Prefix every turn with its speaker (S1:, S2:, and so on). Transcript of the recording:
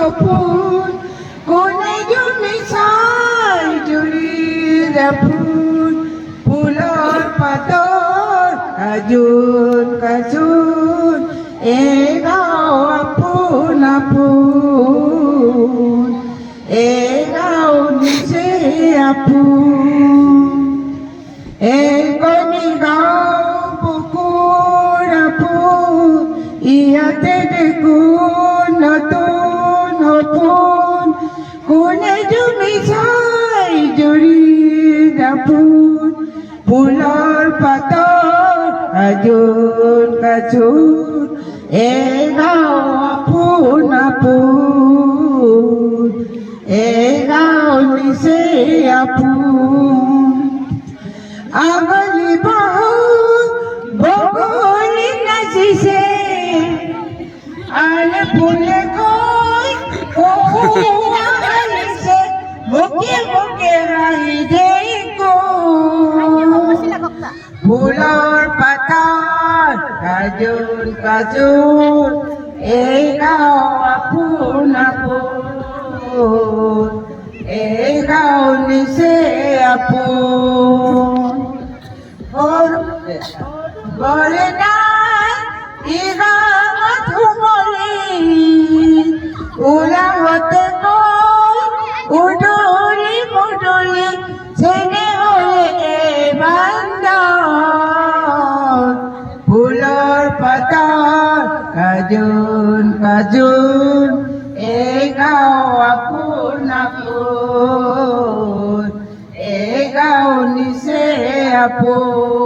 S1: সপোন কোনে জমি চাই জুৰিৰ ফুল ফুলৰ পাতৰ কাজোন কাজোন এই গাঁও আপোন আপোন এই গাঁও নিচে আপোন এই কণী গাঁও বুকুৰ আপোন ইয়াতে দেখোন নতুন সপোন কোনে জমি চাই জুৰিৰ ফুল ফুলৰ পাতৰ কাজোন কাজোন এই গাঁও আপোন আপোন এই গাঁও নিচে আপোন আগলি বাহু বগলী নাচিছে আলে ফুলে গৈ আহিছে বুকে বুকে হাঁহি দেই ফুলৰ পাতৰ কাজোন কাজোন এই গাঁও আপোন আপোন এই গাঁও নিচে আপোন গলে নাই ই গাঁৱত সোমলি ওলাওঁতে গৈ উদৰি মুদলি চেনে হ'লে বান্দৰ ফুলৰ পাতৰ কাজোন কাজোন এই গাঁও আপোন আপোন এই গাঁও নিচে আপোন